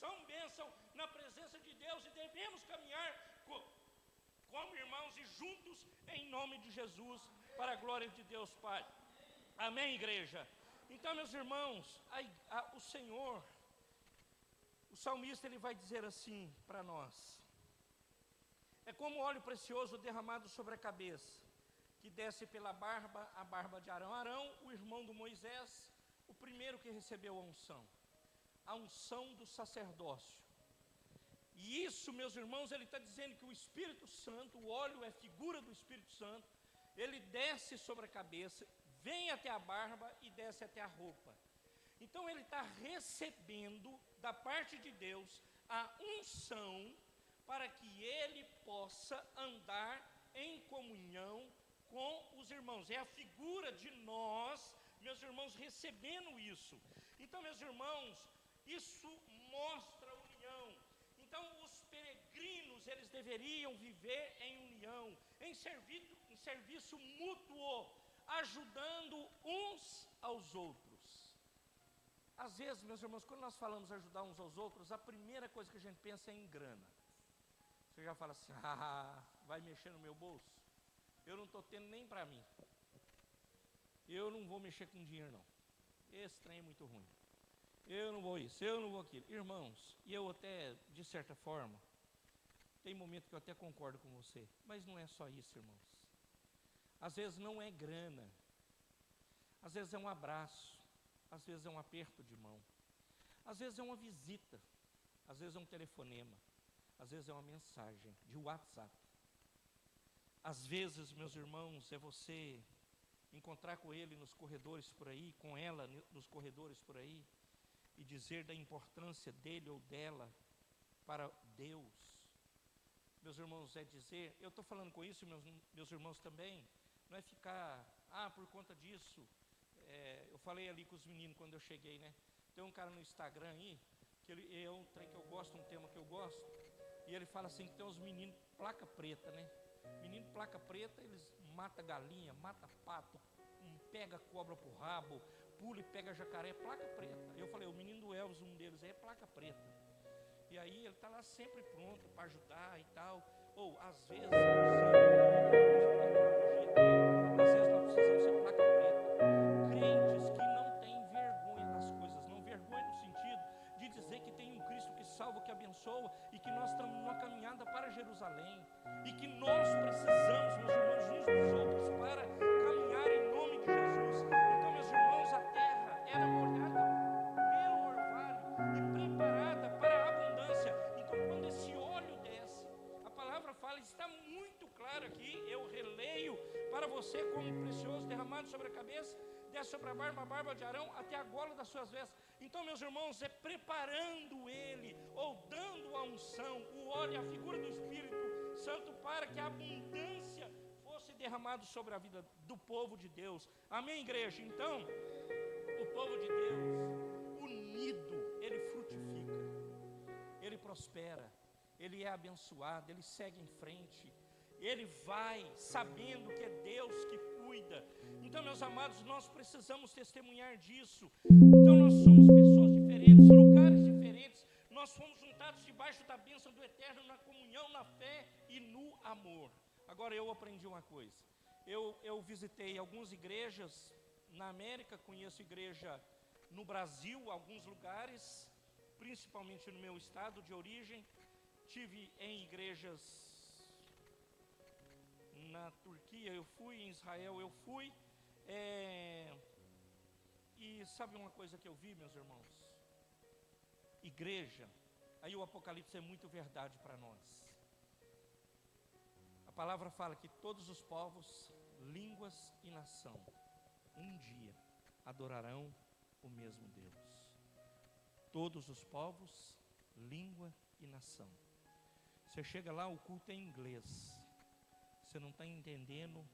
são bênção na presença de Deus e devemos caminhar como irmãos e juntos em nome de Jesus, para a glória de Deus Pai. Amém, igreja? Então, meus irmãos, o Senhor, o salmista, ele vai dizer assim para nós: é como óleo precioso derramado sobre a cabeça, que desce pela barba, a barba de Arão. Arão, o irmão do Moisés, o primeiro que recebeu a unção do sacerdócio. E isso, meus irmãos, ele está dizendo que o Espírito Santo, o óleo é figura do Espírito Santo, ele desce sobre a cabeça, vem até a barba e desce até a roupa. Então ele está recebendo da parte de Deus a unção para que ele possa andar em comunhão com os irmãos. É a figura de nós, meus irmãos, recebendo isso. Então, meus irmãos, isso mostra a união. Então, os peregrinos, eles deveriam viver em união, em serviço mútuo, ajudando uns aos outros. Às vezes, meus irmãos, quando nós falamos ajudar uns aos outros, a primeira coisa que a gente pensa é em grana. Você já fala assim: vai mexer no meu bolso? Eu não estou tendo nem para mim. Eu não vou mexer com dinheiro, não. Esse trem é muito ruim. Eu não vou isso, eu não vou aquilo. Irmãos, e eu até, de certa forma, tem momento que eu até concordo com você, mas não é só isso, irmãos. Às vezes não é grana, às vezes é um abraço, às vezes é um aperto de mão, às vezes é uma visita, às vezes é um telefonema, às vezes é uma mensagem de WhatsApp. Às vezes, meus irmãos, é você encontrar com ele nos corredores por aí, com ela nos corredores por aí, e dizer da importância dele ou dela para Deus. Meus irmãos, é dizer, eu estou falando com isso, meus irmãos também, não é ficar, por conta disso, eu falei ali com os meninos quando eu cheguei, né? Tem um cara no Instagram aí, que é um trem que eu gosto, um tema que eu gosto, e ele fala assim, que tem uns meninos placa preta, né? Menino placa preta, eles matam galinha, matam pato, pega cobra pro rabo, pula e pega jacaré, placa preta. Eu falei, o menino do Elvis, um deles é placa preta. E aí ele está lá sempre pronto para ajudar e tal. Ou às vezes, às vezes nós precisamos ser placa preta. Crentes que não têm vergonha das coisas, não vergonha no sentido de dizer que tem um Cristo que salva, que abençoa, e que nós estamos numa caminhada para Jerusalém, e que nós precisamos, meus irmãos, uns dos outros para caminhar em nome de Jesus. Então, meus irmãos, a terra era molhada pelo orvalho e preparada para a abundância. Então, quando esse óleo desce, a palavra fala, está muito claro aqui, eu releio para você como precioso derramado sobre a cabeça, desce sobre a barba de Arão, até a gola das suas vestes. Então, meus irmãos, é preparando ele, ou dando a unção, o óleo, a figura do Espírito Santo, para que a abundância fosse derramada sobre a vida do povo de Deus. Amém, igreja? Então, o povo de Deus, unido, ele frutifica, ele prospera, ele é abençoado, ele segue em frente, ele vai sabendo que é Deus que cuida. Então, meus amados, nós precisamos testemunhar disso. Então, nós somos pessoas diferentes, lugares diferentes, nós fomos juntados debaixo da bênção do Eterno, na comunhão, na fé e no amor. Agora, eu aprendi uma coisa, eu visitei algumas igrejas na América, conheço igreja no Brasil, alguns lugares, principalmente no meu estado de origem, tive em igrejas na Turquia, eu fui, em Israel eu fui, e sabe uma coisa que eu vi, meus irmãos? Igreja, aí o Apocalipse é muito verdade para nós. A palavra fala que todos os povos, línguas e nação, um dia adorarão o mesmo Deus. Todos os povos, língua e nação. Você chega lá, o culto é em inglês. Você não está entendendo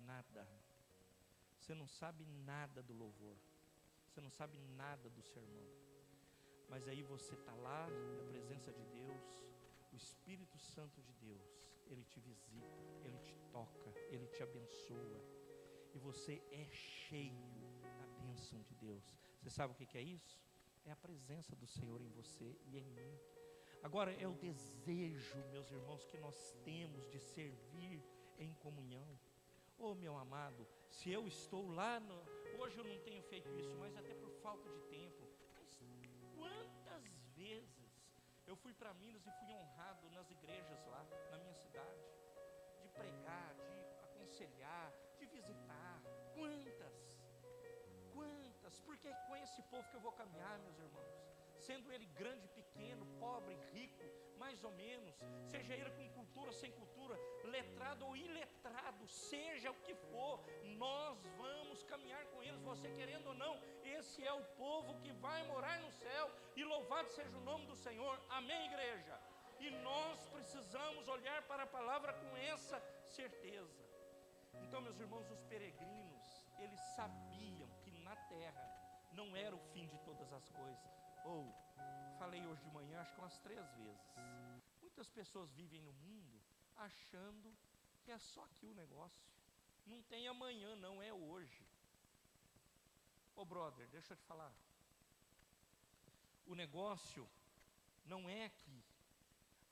nada. Você não sabe nada do louvor. Você não sabe nada do sermão. Mas aí você está lá, na presença de Deus, o Espírito Santo de Deus, ele te visita, ele te toca, ele te abençoa. E você é cheio da bênção de Deus. Você sabe o que é isso? é a presença do Senhor em você e em mim. Agora é o desejo, meus irmãos, que nós temos de servir em comunhão. Oh, meu amado, se eu estou lá, hoje eu não tenho feito isso, mas até por falta de tempo. Mas quantas vezes eu fui para Minas e fui honrado nas igrejas lá, na minha cidade, de pregar, de aconselhar, de visitar. Quantas, porque é com esse povo que eu vou caminhar, meus irmãos, sendo ele grande, pequeno, pobre, rico, mais ou menos, seja ele com cultura, sem cultura, letrado ou iletrado, seja o que for, nós vamos caminhar com eles, você querendo ou não. Esse é o povo que vai morar no céu, e louvado seja o nome do Senhor, amém, igreja? E nós precisamos olhar para a palavra com essa certeza. Então, meus irmãos, os peregrinos, eles sabiam que na terra não era o fim de todas as coisas. Falei hoje de manhã, acho que umas 3 vezes. Muitas pessoas vivem no mundo achando que é só aqui o negócio. Não tem amanhã, não, é hoje. Brother, deixa eu te falar. O negócio não é aqui.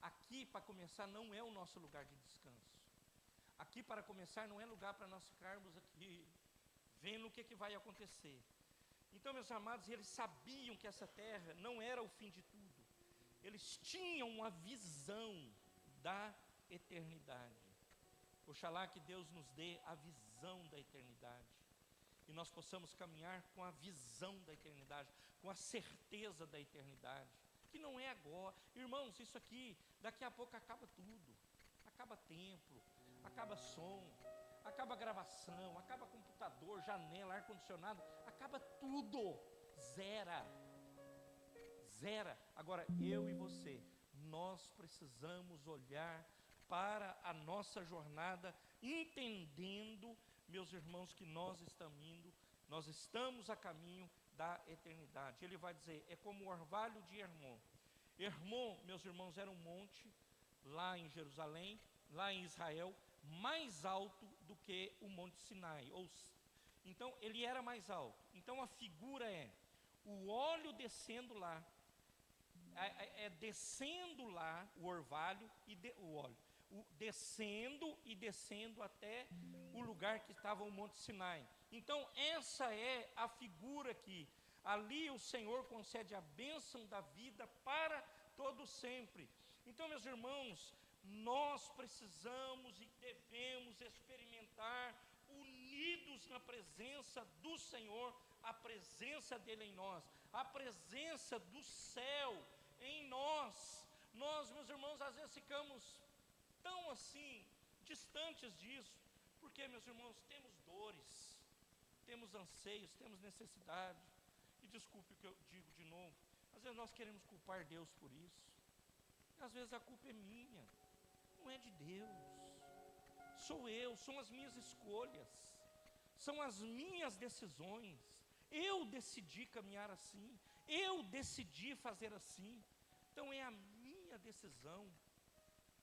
Aqui, para começar, não é o nosso lugar de descanso. Aqui, para começar, não é lugar para nós ficarmos aqui vendo o que vai acontecer. Então, meus amados, eles sabiam que essa terra não era o fim de tudo. Eles tinham uma visão da eternidade. Oxalá que Deus nos dê a visão da eternidade, e nós possamos caminhar com a visão da eternidade, com a certeza da eternidade, que não é agora. Irmãos, isso aqui, daqui a pouco acaba tudo. Acaba templo, acaba som, acaba gravação, acaba computador, janela, ar-condicionado, acaba tudo, zera. Agora, eu e você, nós precisamos olhar para a nossa jornada, entendendo, meus irmãos, que nós estamos a caminho da eternidade. Ele vai dizer, é como o orvalho de Hermon. Hermon, meus irmãos, era um monte lá em Jerusalém, lá em Israel, mais alto do que o Monte Sinai. Então, ele era mais alto. Então, a figura é o óleo descendo lá, descendo lá o orvalho e o óleo, descendo até o lugar que estava o Monte Sinai. Então, essa é a figura que ali o Senhor concede a bênção da vida para todo sempre. Então, meus irmãos, nós precisamos e devemos experimentar, unidos na presença do Senhor, a presença dele em nós, a presença do céu em nós. Nós, meus irmãos, às vezes ficamos tão assim, distantes disso, porque, meus irmãos, temos dores, temos anseios, temos necessidade, e desculpe o que eu digo de novo, às vezes nós queremos culpar Deus por isso, às vezes a culpa é minha, não é de Deus, são as minhas escolhas, são as minhas decisões. Eu decidi caminhar assim, eu decidi fazer assim, então é a minha decisão,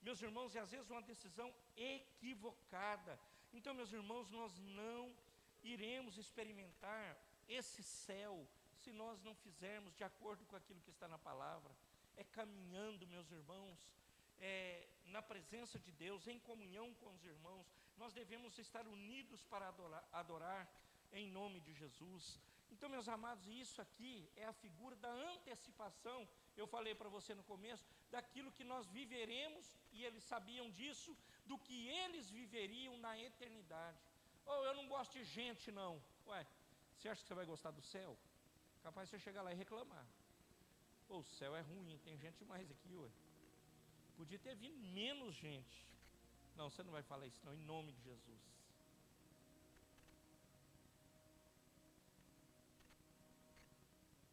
meus irmãos, e às vezes uma decisão equivocada. Então, meus irmãos, nós não iremos experimentar esse céu se nós não fizermos de acordo com aquilo que está na palavra. É caminhando, meus irmãos, na presença de Deus, em comunhão com os irmãos. Nós devemos estar unidos para adorar em nome de Jesus. Então, meus amados, isso aqui é a figura da antecipação. Eu falei para você no começo, daquilo que nós viveremos, e eles sabiam disso, do que eles viveriam na eternidade. Eu não gosto de gente, não. Você acha que você vai gostar do céu? Capaz de você chegar lá e reclamar. O céu é ruim, tem gente demais aqui, Podia ter vindo menos gente. Não, você não vai falar isso não, em nome de Jesus.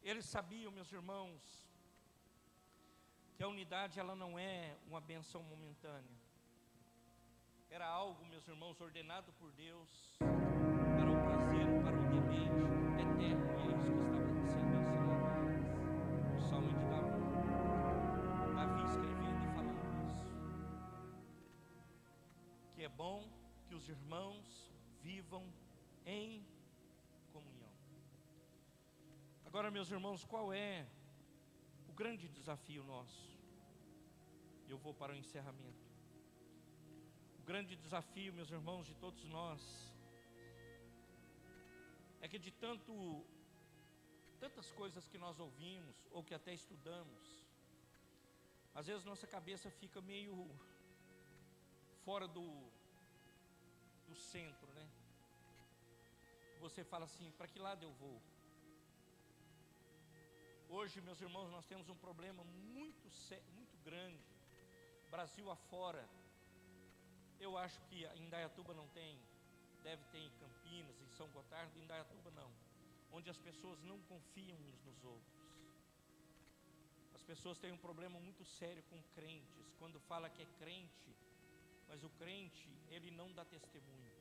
Eles sabiam, meus irmãos, que a unidade ela não é uma benção momentânea. Era algo, meus irmãos, ordenado por Deus para o prazer, para o deleite eterno. E é isso que estava sendo ensinado a eles. O Salmo de Davi escrevendo e falando isso. Que é bom que os irmãos vivam em comunhão. Agora, meus irmãos, qual é grande desafio nosso, eu vou para o encerramento. O grande desafio, meus irmãos, de todos nós, é que de tantas coisas que nós ouvimos, ou que até estudamos, às vezes nossa cabeça fica meio fora do centro, né? Você fala assim, para que lado eu vou? Hoje, meus irmãos, nós temos um problema muito grande, Brasil afora. Eu acho que em Indaiatuba não tem, deve ter em Campinas, em São Gotardo, em Indaiatuba não, onde as pessoas não confiam uns nos outros. As pessoas têm um problema muito sério com crentes, quando fala que é crente, mas o crente, ele não dá testemunho.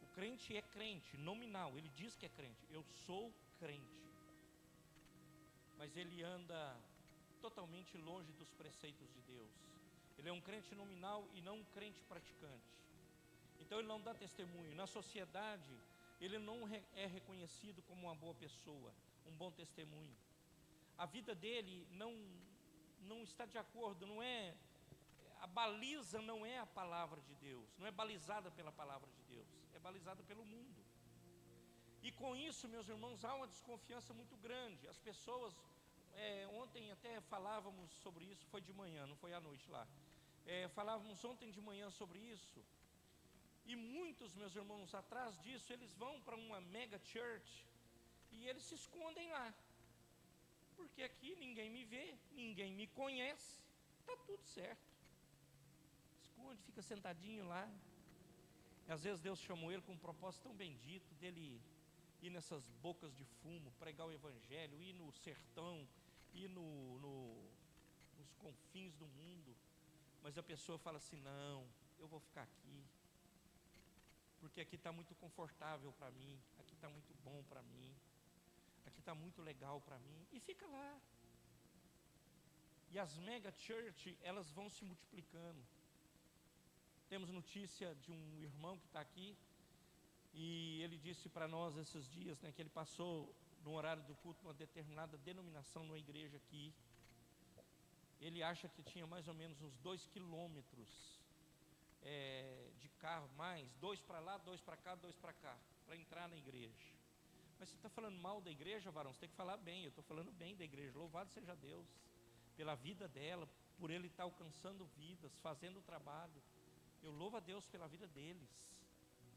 O crente é crente, nominal, ele diz que é crente, eu sou crente, mas ele anda totalmente longe dos preceitos de Deus. Ele é um crente nominal e não um crente praticante. Então ele não dá testemunho. Na sociedade, ele não é reconhecido como uma boa pessoa, um bom testemunho. A vida dele não está de acordo, a baliza não é a palavra de Deus, não é balizada pela palavra de Deus, é balizada pelo mundo. E com isso, meus irmãos, há uma desconfiança muito grande. As pessoas, ontem até falávamos sobre isso, foi de manhã, não foi à noite lá. Falávamos ontem de manhã sobre isso. E muitos, meus irmãos, atrás disso, eles vão para uma mega church e eles se escondem lá. Porque aqui ninguém me vê, ninguém me conhece, está tudo certo. Esconde, fica sentadinho lá. E às vezes Deus chamou ele com um propósito tão bendito, dele ir nessas bocas de fumo, pregar o evangelho, ir no sertão, ir nos confins do mundo. Mas a pessoa fala assim, não, eu vou ficar aqui, porque aqui está muito confortável para mim, aqui está muito bom para mim, aqui está muito legal para mim, e fica lá. E as mega church, elas vão se multiplicando. Temos notícia de um irmão que está aqui, e ele disse para nós esses dias, né, que ele passou no horário do culto uma determinada denominação numa igreja aqui. Ele acha que tinha mais ou menos uns 2 quilômetros de carro, mais 2 para lá, 2 para cá, 2 para cá, para entrar na igreja. Mas você está falando mal da igreja, varão? Você tem que falar bem. Eu estou falando bem da igreja. Louvado seja Deus pela vida dela, por ele estar alcançando vidas, fazendo o trabalho. Eu louvo a Deus pela vida deles,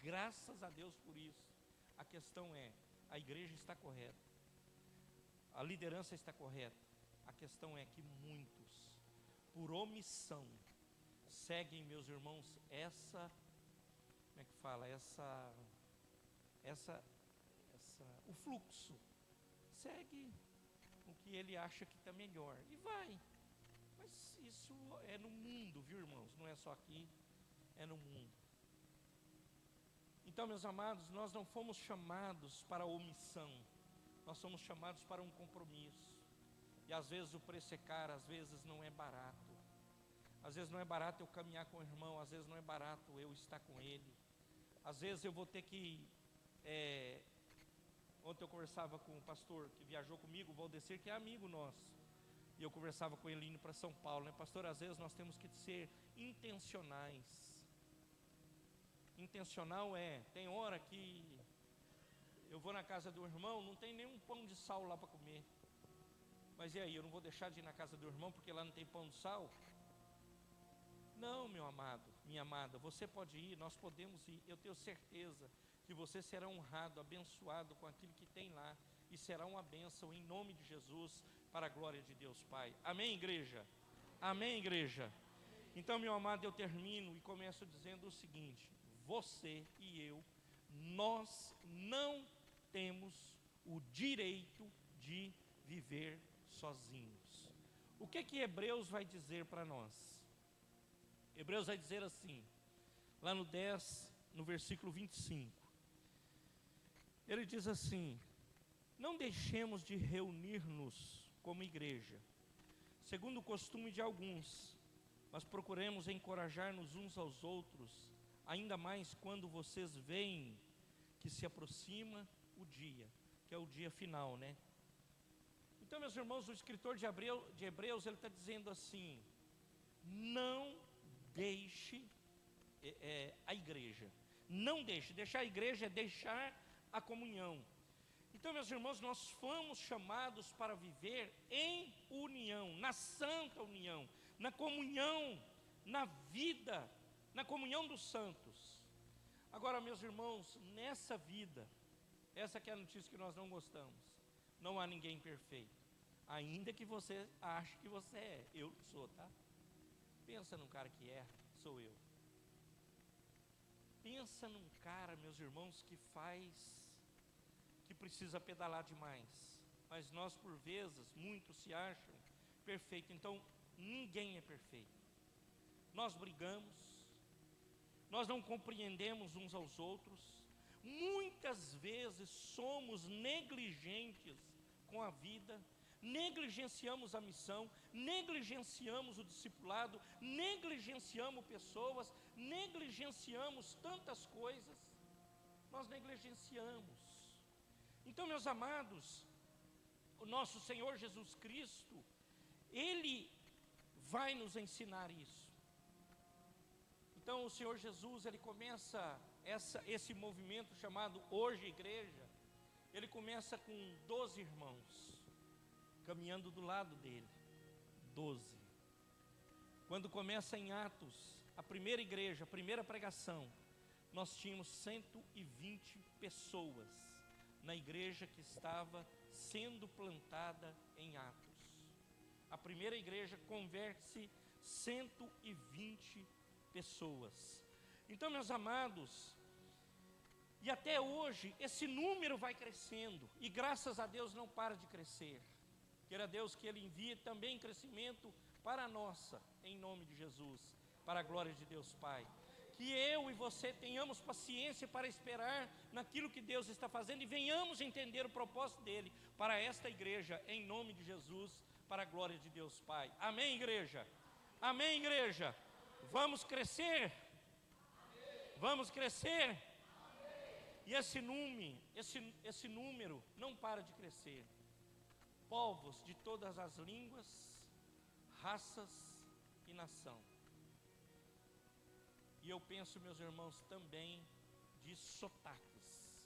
graças a Deus por isso. A questão é, a igreja está correta, a liderança está correta. A questão é que muitos, por omissão, seguem, meus irmãos, o fluxo, segue o que ele acha que está melhor, e vai. Mas isso é no mundo, viu, irmãos? Não é só aqui, é no mundo. Então, meus amados, nós não fomos chamados para a omissão, nós somos chamados para um compromisso. E às vezes o preço é caro, às vezes não é barato. Às vezes não é barato eu caminhar com o irmão, às vezes não é barato eu estar com ele. Às vezes eu vou ter que... Ontem eu conversava com um pastor que viajou comigo, o Valdecir, que é amigo nosso. E eu conversava com ele indo para São Paulo, né? Pastor, às vezes nós temos que ser intencionais. Intencional tem hora que eu vou na casa do irmão, não tem nenhum pão de sal lá para comer. Mas e aí, eu não vou deixar de ir na casa do irmão porque lá não tem pão de sal? Não, meu amado, minha amada, você pode ir, nós podemos ir. Eu tenho certeza que você será honrado, abençoado com aquilo que tem lá, e será uma bênção em nome de Jesus, para a glória de Deus Pai. Amém, igreja? Amém, igreja? Então, meu amado, eu termino e começo dizendo o seguinte: você e eu, nós não temos o direito de viver sozinhos. O que Hebreus vai dizer para nós? Hebreus vai dizer assim, lá no 10, no versículo 25. Ele diz assim: não deixemos de reunir-nos como igreja, segundo o costume de alguns, mas procuremos encorajar-nos uns aos outros, ainda mais quando vocês veem que se aproxima o dia, que é o dia final, né? O Então, meus irmãos, o escritor de Hebreus, ele está dizendo assim: não deixe a igreja. Não deixe. Deixar a igreja é deixar a comunhão. Então, meus irmãos, nós fomos chamados para viver em união, na santa união, na comunhão, na vida, na comunhão dos santos. Agora, meus irmãos, nessa vida, essa que é a notícia que nós não gostamos, não há ninguém perfeito. Ainda que você ache que você é, eu sou, tá? Pensa num cara que erra, sou eu. Pensa num cara, meus irmãos, que precisa pedalar demais. Mas nós, por vezes, muitos se acham perfeitos. Então, ninguém é perfeito. Nós brigamos, nós não compreendemos uns aos outros. Muitas vezes somos negligentes com a vida, negligenciamos a missão, negligenciamos o discipulado, negligenciamos pessoas, negligenciamos tantas coisas. Nós negligenciamos. Então, meus amados, o nosso Senhor Jesus Cristo, Ele vai nos ensinar isso. Então, o Senhor Jesus, Ele começa esse movimento chamado Hoje Igreja. Ele começa com 12 irmãos, caminhando do lado dele, 12. Quando começa em Atos, a primeira igreja, a primeira pregação, nós tínhamos 120 pessoas na igreja que estava sendo plantada em Atos. A primeira igreja converte-se 120 pessoas. Então, meus amados, e até hoje esse número vai crescendo, e graças a Deus não para de crescer. Queira Deus que Ele envie também crescimento para a nossa, em nome de Jesus, para a glória de Deus Pai. Que eu e você tenhamos paciência para esperar naquilo que Deus está fazendo e venhamos entender o propósito dEle para esta igreja, em nome de Jesus, para a glória de Deus Pai. Amém, igreja? Amém, igreja? Vamos crescer? Vamos crescer? E esse número não para de crescer. Povos de todas as línguas, raças e nação. E eu penso, meus irmãos, também de sotaques.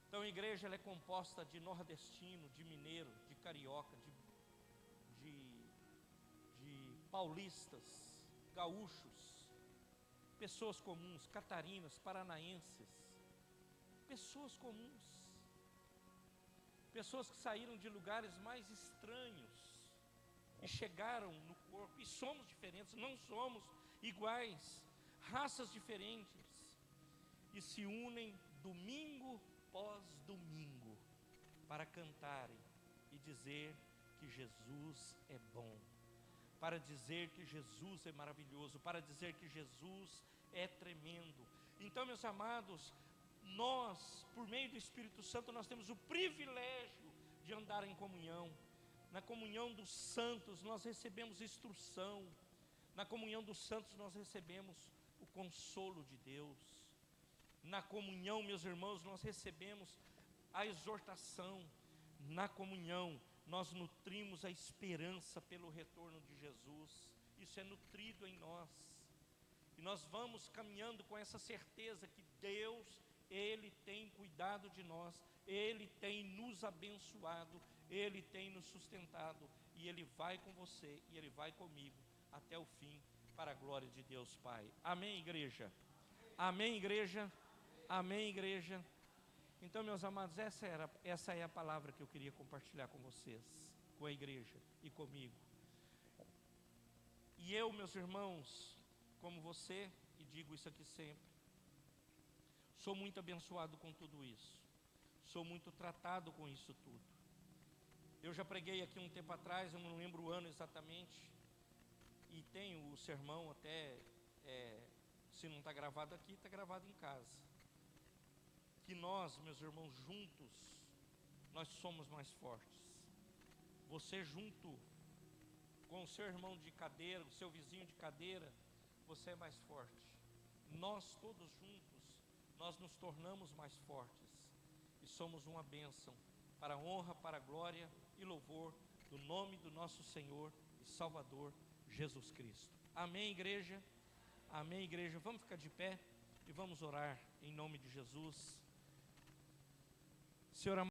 Então a igreja ela é composta de nordestino, de mineiro, de carioca, de paulistas, gaúchos, pessoas comuns, catarinas, paranaenses, pessoas comuns, pessoas que saíram de lugares mais estranhos e chegaram no corpo, e somos diferentes, não somos iguais, raças diferentes, e se unem domingo após domingo para cantarem e dizer que Jesus é bom, para dizer que Jesus é maravilhoso, para dizer que Jesus é tremendo. Então, meus amados, nós, por meio do Espírito Santo, nós temos o privilégio de andar em comunhão. Na comunhão dos santos nós recebemos instrução. Na comunhão dos santos nós recebemos o consolo de Deus. Na comunhão, meus irmãos, nós recebemos a exortação. Na comunhão nós nutrimos a esperança pelo retorno de Jesus. Isso é nutrido em nós. E nós vamos caminhando com essa certeza que Deus, Ele tem cuidado de nós, Ele tem nos abençoado, Ele tem nos sustentado, e Ele vai com você, e Ele vai comigo, até o fim, para a glória de Deus Pai. Amém, igreja? Amém, igreja? Amém, igreja? Então, meus amados, essa é a palavra que eu queria compartilhar com vocês, com a igreja e comigo. E eu, meus irmãos, como você, e digo isso aqui sempre, sou muito abençoado com tudo isso, sou muito tratado com isso tudo. Eu já preguei aqui um tempo atrás, eu não lembro o ano exatamente, e tenho o sermão até, se não está gravado aqui, está gravado em casa. Que nós, meus irmãos, juntos, nós somos mais fortes. Você junto com o seu irmão de cadeira, o seu vizinho de cadeira, você é mais forte. Nós todos juntos, nós nos tornamos mais fortes. E somos uma bênção para a honra, para a glória e louvor do nome do nosso Senhor e Salvador Jesus Cristo. Amém, igreja? Amém, igreja? Vamos ficar de pé e vamos orar em nome de Jesus. Senhor amado,